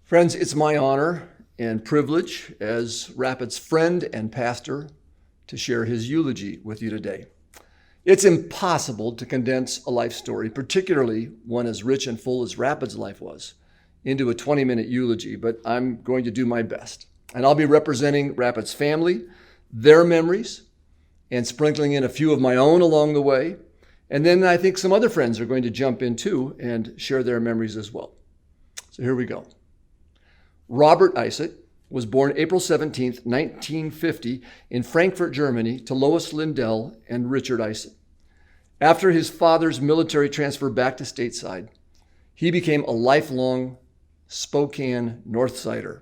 Friends, it's my honor and privilege as Rapid's friend and pastor to share his eulogy with you today. It's impossible to condense a life story, particularly one as rich and full as Rapid's life was, into a 20-minute eulogy, but I'm going to do my best. And I'll be representing Rapid's family, their memories, and sprinkling in a few of my own along the way. And then I think some other friends are going to jump in too and share their memories as well. So here we go. Robert Isaac was born April 17, 1950 in Frankfurt, Germany to Lois Lindell and Richard Isaac. After his father's military transfer back to stateside, he became a lifelong Spokane Northsider.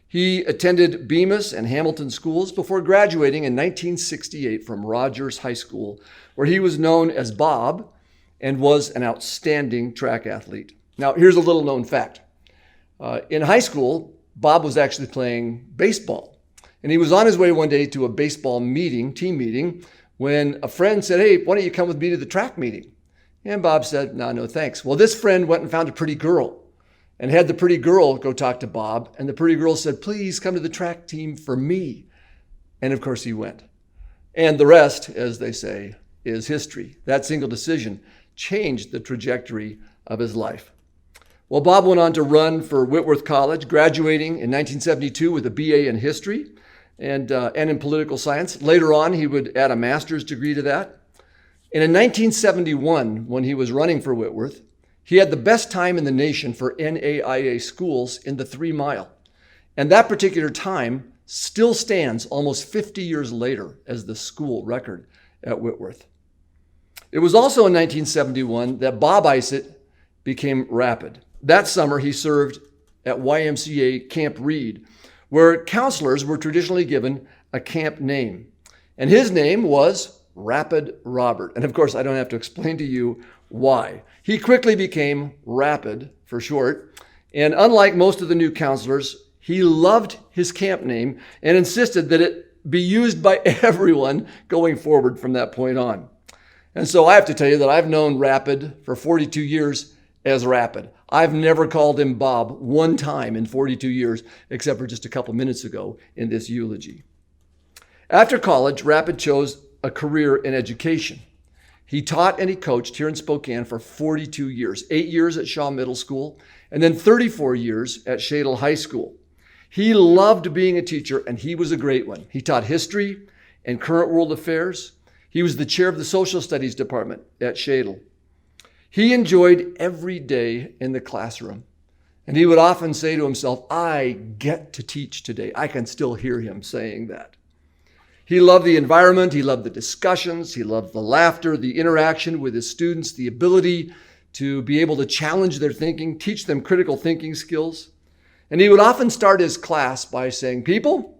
He attended Bemis and Hamilton schools before graduating in 1968 from Rogers High School, where he was known as Bob and was an outstanding track athlete. Now, here's a little known fact. In high school, Bob was actually playing baseball, and he was on his way one day to a baseball meeting, team meeting, when a friend said, "Hey, why don't you come with me to the track meeting?" And Bob said, no, thanks. Well, this friend went and found a pretty girl and had the pretty girl go talk to Bob, and the pretty girl said, "Please come to the track team for me." And of course he went. And the rest, as they say, is history. That single decision changed the trajectory of his life. Well, Bob went on to run for Wittwer College, graduating in 1972 with a BA in history and in political science. Later on, he would add a master's degree to that. And in 1971, when he was running for Wittwer, he had the best time in the nation for NAIA schools in the 3 mile. And that particular time still stands almost 50 years later as the school record at Wittwer. It was also in 1971 that Bob Isaac became Rapid. That summer, he served at YMCA Camp Reed, where counselors were traditionally given a camp name. And his name was Rapid Robert. And of course, I don't have to explain to you why. He quickly became Rapid for short. And unlike most of the new counselors, he loved his camp name and insisted that it be used by everyone going forward from that point on. And so I have to tell you that I've known Rapid for 42 years as Rapid. I've never called him Bob one time in 42 years, except for just a couple minutes ago in this eulogy. After college, Rapid chose a career in education. He taught and he coached here in Spokane for 42 years, 8 years at Shaw Middle School, and then 34 years at Shadle High School. He loved being a teacher, and he was a great one. He taught history and current world affairs. He was the chair of the social studies department at Shadle. He enjoyed every day in the classroom, and he would often say to himself, "I get to teach today." I can still hear him saying that. He loved the environment, he loved the discussions, he loved the laughter, the interaction with his students, the ability to be able to challenge their thinking, teach them critical thinking skills. And he would often start his class by saying, "People,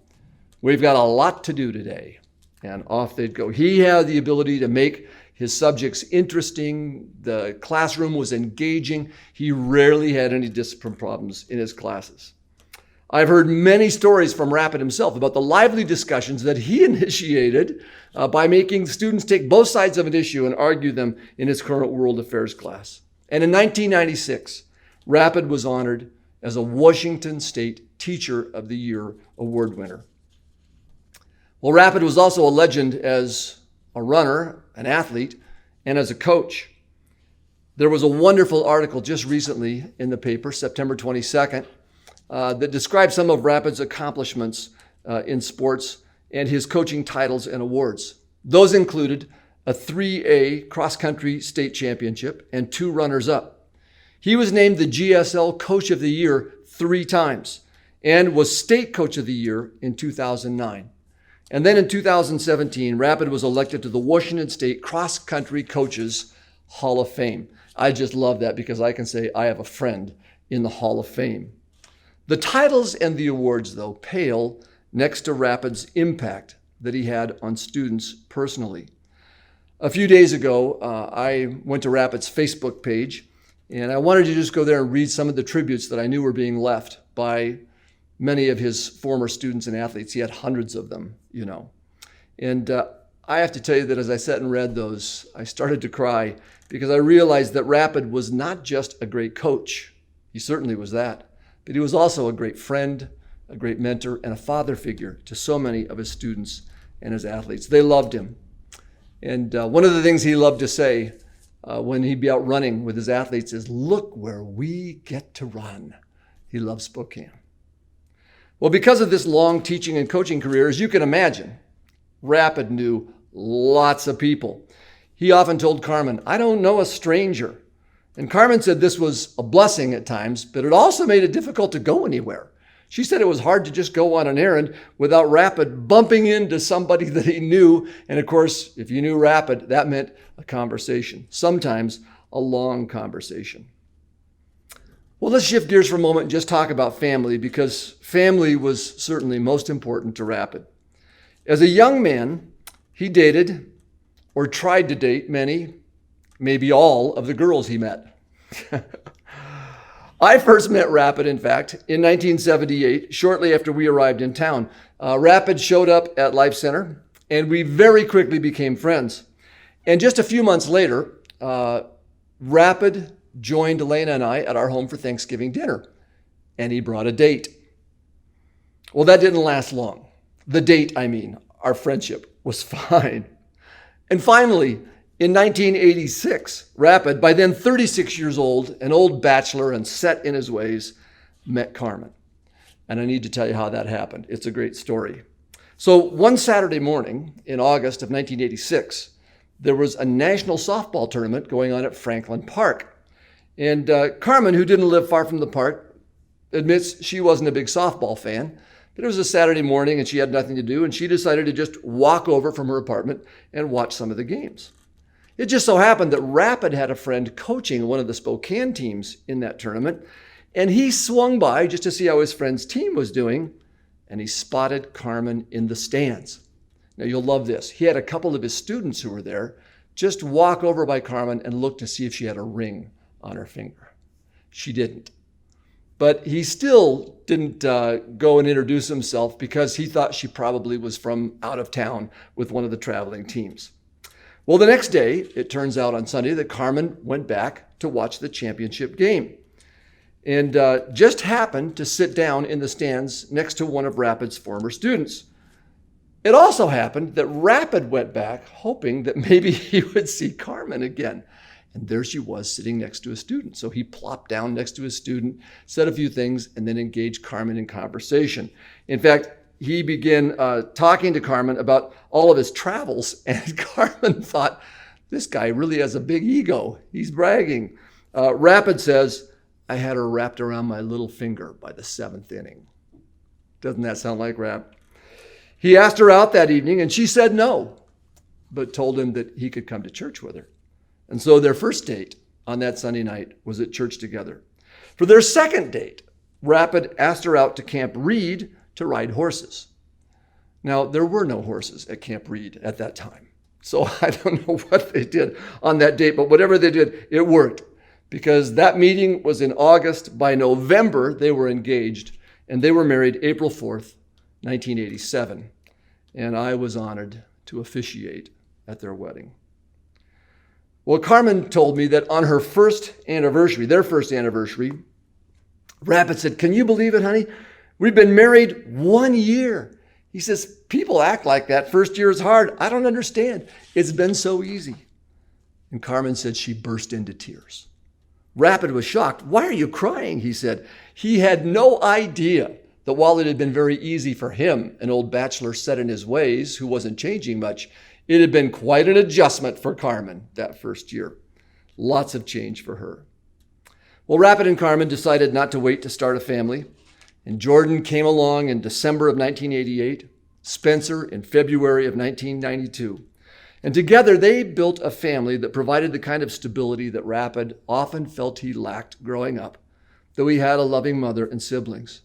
we've got a lot to do today." And off they'd go. He had the ability to make his subjects interesting. The classroom was engaging. He rarely had any discipline problems in his classes. I've heard many stories from Rapid himself about the lively discussions that he initiated by making students take both sides of an issue and argue them in his current world affairs class. And in 1996, Rapid was honored as a Washington State Teacher of the Year award winner. Well, Rapid was also a legend as a runner, an athlete, and as a coach. There was a wonderful article just recently in the paper, September 22nd, that described some of Rapid's accomplishments in sports and his coaching titles and awards. Those included a 3A cross-country state championship and 2 runners-up. He was named the GSL Coach of the Year 3 times and was State Coach of the Year in 2009. And then in 2017, Rapid was elected to the Washington State Cross Country Coaches Hall of Fame. I just love that because I can say I have a friend in the Hall of Fame. The titles and the awards, though, pale next to Rapid's impact that he had on students personally. A few days ago, I went to Rapid's Facebook page, and I wanted to just go there and read some of the tributes that I knew were being left by many of his former students and athletes. He had hundreds of them, you know. And I have to tell you that as I sat and read those, I started to cry because I realized that Rapid was not just a great coach. He certainly was that, but he was also a great friend, a great mentor, and a father figure to so many of his students and his athletes. They loved him. And one of the things he loved to say when he'd be out running with his athletes is, "Look where we get to run." He loved Spokane. Well, because of this long teaching and coaching career, as you can imagine, Rapid knew lots of people. He often told Carmen, "I don't know a stranger." And Carmen said this was a blessing at times, but it also made it difficult to go anywhere. She said it was hard to just go on an errand without Rapid bumping into somebody that he knew. And of course, if you knew Rapid, that meant a conversation, sometimes a long conversation. Well, let's shift gears for a moment and just talk about family, because family was certainly most important to Rapid. As a young man, he dated or tried to date many, maybe all, of the girls he met. I first met Rapid, in fact, in 1978, shortly after we arrived in town. Rapid showed up at Life Center, and we very quickly became friends. And just a few months later, Rapid joined Elena and I at our home for Thanksgiving dinner, and he brought a date. Well, that didn't last long. The date, I mean, our friendship was fine. And finally, in 1986, Rapid, by then 36 years old, an old bachelor and set in his ways, met Carmen. And I need to tell you how that happened. It's a great story. So one Saturday morning in August of 1986, there was a national softball tournament going on at Franklin Park. And Carmen, who didn't live far from the park, admits she wasn't a big softball fan, but it was a Saturday morning and she had nothing to do, and she decided to just walk over from her apartment and watch some of the games. It just so happened that Rapid had a friend coaching one of the Spokane teams in that tournament, and he swung by just to see how his friend's team was doing, and he spotted Carmen in the stands. Now, you'll love this. He had a couple of his students who were there just walk over by Carmen and look to see if she had a ring on her finger. She didn't. But he still didn't go and introduce himself because he thought she probably was from out of town with one of the traveling teams. Well, the next day, it turns out on Sunday that Carmen went back to watch the championship game and just happened to sit down in the stands next to one of Rapid's former students. It also happened that Rapid went back hoping that maybe he would see Carmen again. And there she was sitting next to a student. So he plopped down next to his student, said a few things, and then engaged Carmen in conversation. In fact, he began talking to Carmen about all of his travels, and Carmen thought, this guy really has a big ego. He's bragging. Rapid says, "I had her wrapped around my little finger by the 7th inning." Doesn't that sound like Rap? He asked her out that evening, and she said no, but told him that he could come to church with her. And so their first date on that Sunday night was at church together. For their second date, Rapid asked her out to Camp Reed to ride horses. Now, there were no horses at Camp Reed at that time. So I don't know what they did on that date, but whatever they did, it worked, because that meeting was in August. By November, they were engaged, and they were married April 4th, 1987. And I was honored to officiate at their wedding. Well, Carmen told me that on her first anniversary, their first anniversary, Rapid said, "Can you believe it, honey? We've been married 1 year." He says, "People act like that. First year is hard. I don't understand. It's been so easy." And Carmen said she burst into tears. Rapid was shocked. "Why are you crying?" he said. He had no idea that while it had been very easy for him, an old bachelor set in his ways who wasn't changing much, it had been quite an adjustment for Carmen that first year. Lots of change for her. Well, Rapid and Carmen decided not to wait to start a family, and Jordan came along in December of 1988, Spencer in February of 1992. And together they built a family that provided the kind of stability that Rapid often felt he lacked growing up, though he had a loving mother and siblings.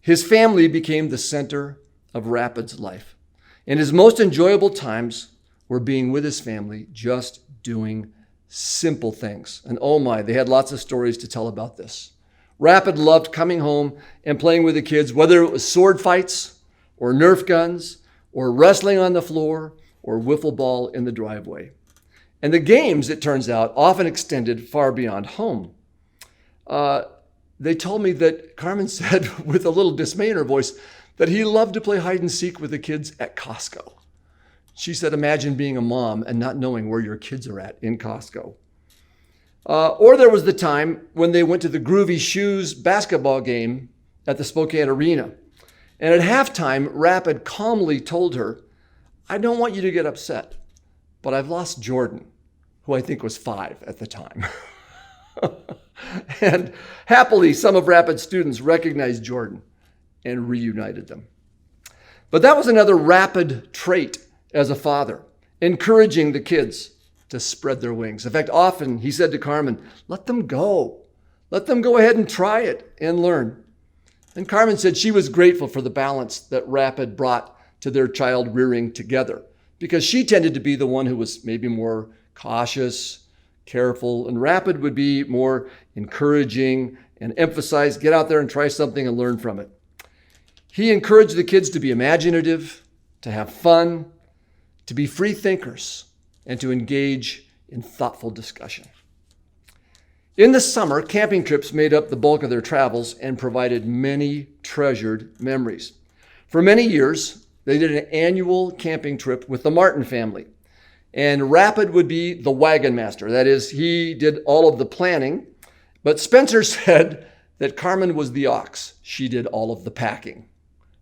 His family became the center of Rapid's life. And his most enjoyable times were being with his family, just doing simple things. And oh my, they had lots of stories to tell about this. Rapid loved coming home and playing with the kids, whether it was sword fights or Nerf guns or wrestling on the floor or wiffle ball in the driveway. And the games, it turns out, often extended far beyond home. they told me that Carmen said, with a little dismay in her voice, that he loved to play hide and seek with the kids at Costco. She said, imagine being a mom and not knowing where your kids are at in Costco. Or there was the time when they went to the Groovy Shoes basketball game at the Spokane Arena. And at halftime, Rapid calmly told her, I don't want you to get upset, but I've lost Jordan, who I think was 5 at the time. And happily, some of Rapid's students recognized Jordan and reunited them. But that was another Rapid trait as a father, encouraging the kids to spread their wings. In fact, often he said to Carmen, let them go. Let them go ahead and try it and learn. And Carmen said she was grateful for the balance that Rapid brought to their child rearing together, because she tended to be the one who was maybe more cautious, careful, and Rapid would be more encouraging and emphasize, get out there and try something and learn from it. He encouraged the kids to be imaginative, to have fun, to be free thinkers, and to engage in thoughtful discussion. In the summer, camping trips made up the bulk of their travels and provided many treasured memories. For many years, they did an annual camping trip with the Martin family. And Rapid would be the wagon master. That is, he did all of the planning. But Spencer said that Carmen was the ox. She did all of the packing.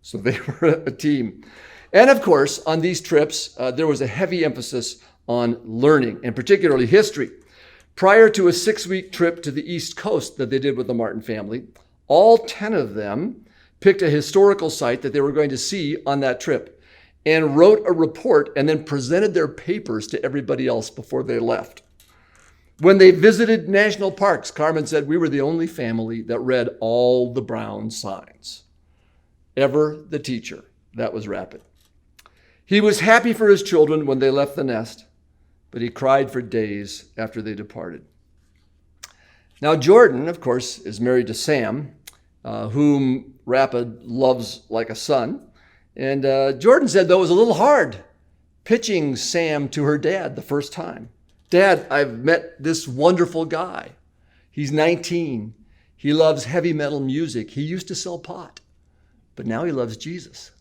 So they were a team. And of course, on these trips, there was a heavy emphasis on learning, and particularly history. Prior to a 6-week trip to the East Coast that they did with the Martin family, all 10 of them picked a historical site that they were going to see on that trip and wrote a report and then presented their papers to everybody else before they left. When they visited national parks, Carmen said, we were the only family that read all the brown signs. Ever the teacher. That was Rapid. He was happy for his children when they left the nest, but he cried for days after they departed. Now, Jordan, of course, is married to Sam, whom Rapid loves like a son. And Jordan said, though, it was a little hard pitching Sam to her dad the first time. Dad, I've met this wonderful guy. He's 19. He loves heavy metal music. He used to sell pot, but now he loves Jesus.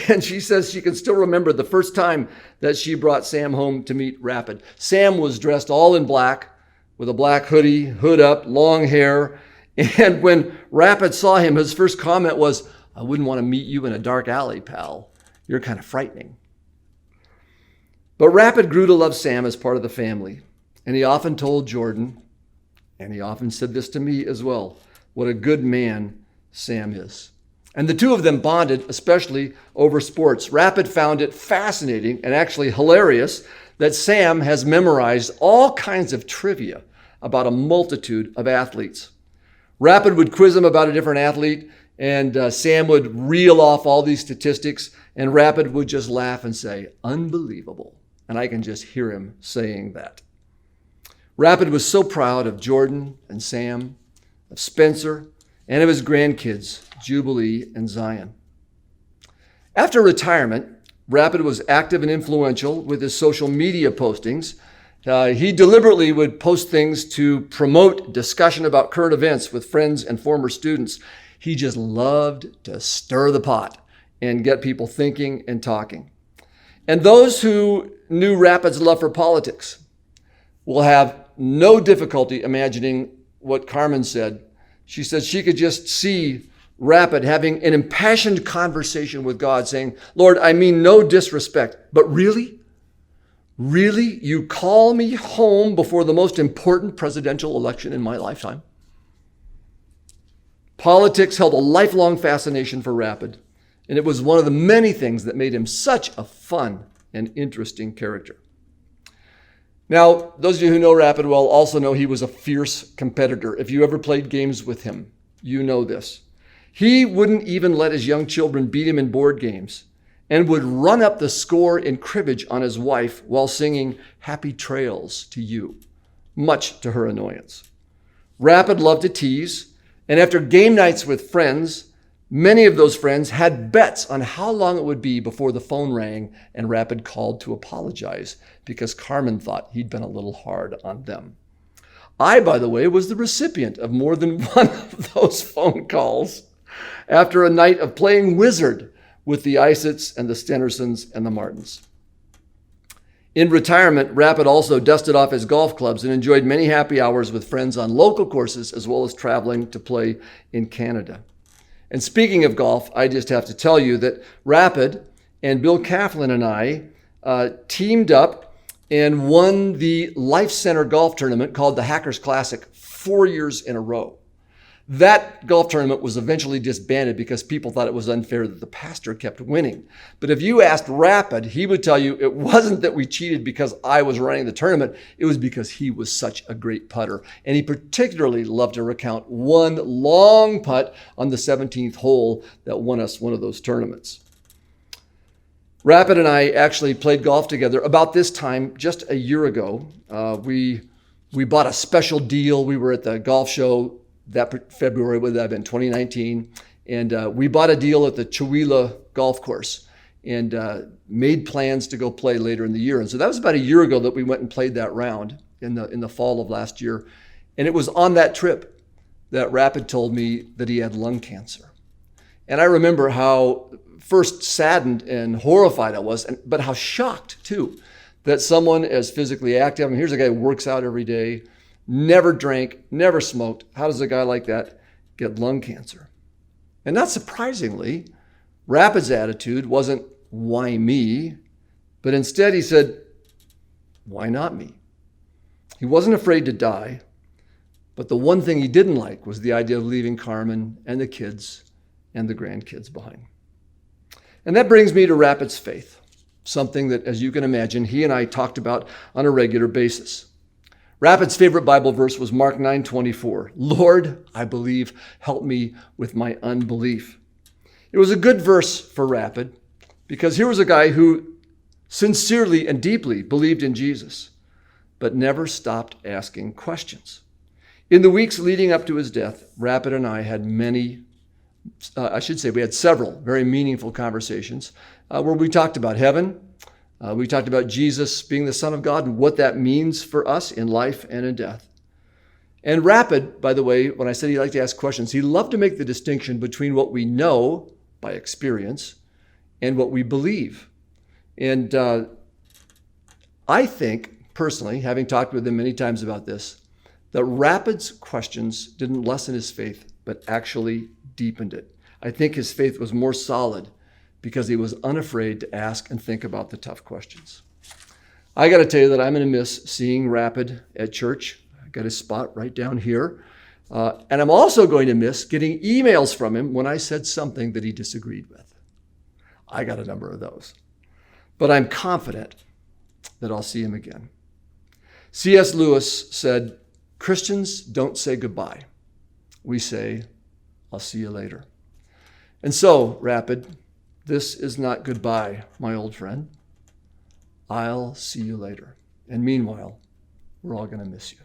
And she says she can still remember the first time that she brought Sam home to meet Rapid. Sam was dressed all in black with a black hoodie, hood up, long hair. And when Rapid saw him, his first comment was, I wouldn't want to meet you in a dark alley, pal. You're kind of frightening. But Rapid grew to love Sam as part of the family. And he often told Jordan, and he often said this to me as well, what a good man Sam is. And the two of them bonded, especially over sports. Rapid found it fascinating and actually hilarious that Sam has memorized all kinds of trivia about a multitude of athletes. Rapid would quiz him about a different athlete, and Sam would reel off all these statistics, and Rapid would just laugh and say, unbelievable. And I can just hear him saying that. Rapid was so proud of Jordan and Sam, of Spencer, and of his grandkids, Jubilee and Zion. After retirement, Rapid was active and influential with his social media postings. He deliberately would post things to promote discussion about current events with friends and former students. He just loved to stir the pot and get people thinking and talking. And those who knew Rapid's love for politics will have no difficulty imagining what Carmen said. She said she could just see Rapid having an impassioned conversation with God saying, Lord, I mean no disrespect, but really, you call me home before the most important presidential election in my lifetime? Politics held a lifelong fascination for Rapid, and it was one of the many things that made him such a fun and interesting character. Now, those of you who know Rapid well also know he was a fierce competitor. If you ever played games with him, you know this. He wouldn't even let his young children beat him in board games and would run up the score in cribbage on his wife while singing Happy Trails to You, much to her annoyance. Rapid loved to tease, and after game nights with friends, many of those friends had bets on how long it would be before the phone rang and Rapid called to apologize because Carmen thought he'd been a little hard on them. I, by the way, was the recipient of more than one of those phone calls after a night of playing wizard with the Isets and the Stenersons and the Martins. In retirement, Rapid also dusted off his golf clubs and enjoyed many happy hours with friends on local courses, as well as traveling to play in Canada. And speaking of golf, I just have to tell you that Rapid and Bill Claflin and I teamed up and won the Life Center golf tournament called the Hackers Classic 4 years in a row. That golf tournament was eventually disbanded because people thought it was unfair that the pastor kept winning. But if you asked Rapid, he would tell you it wasn't that we cheated because I was running the tournament. It was because he was such a great putter. And he particularly loved to recount one long putt on the 17th hole that won us one of those tournaments. Rapid and I actually played golf together about this time just a year ago. We bought a special deal. We were at the golf show that February, would that have been 2019, and we bought a deal at the Chewelah golf course and made plans to go play later in the year. And so that was about a year ago that we went and played that round in the fall of last year. And it was on that trip that Rapid told me that he had lung cancer. And I remember how first saddened and horrified I was, but how shocked too, that someone as physically active, I mean, here's a guy who works out every day, never drank, never smoked. How does a guy like that get lung cancer? And not surprisingly, Rapid's attitude wasn't, why me? But instead he said, why not me? He wasn't afraid to die, but the one thing he didn't like was the idea of leaving Carmen and the kids and the grandkids behind. And that brings me to Rapid's faith, something that, as you can imagine, he and I talked about on a regular basis. Rapid's favorite Bible verse was Mark 9:24. Lord, I believe, help me with my unbelief. It was a good verse for Rapid because here was a guy who sincerely and deeply believed in Jesus, but never stopped asking questions. In the weeks leading up to his death, Rapid and I had we had several very meaningful conversations where we talked about heaven. We talked about Jesus being the Son of God and what that means for us in life and in death. And Rapid, by the way, when I said he liked to ask questions, he loved to make the distinction between what we know by experience and what we believe. And I think, personally, having talked with him many times about this, that Rapid's questions didn't lessen his faith, but actually deepened it. I think his faith was more solid because he was unafraid to ask and think about the tough questions. I got to tell you that I'm going to miss seeing Rapid at church. I got his spot right down here. And I'm also going to miss getting emails from him when I said something that he disagreed with. I got a number of those. But I'm confident that I'll see him again. C.S. Lewis said, Christians don't say goodbye. We say, I'll see you later. And so, Rapid, this is not goodbye, my old friend. I'll see you later. And meanwhile, we're all going to miss you.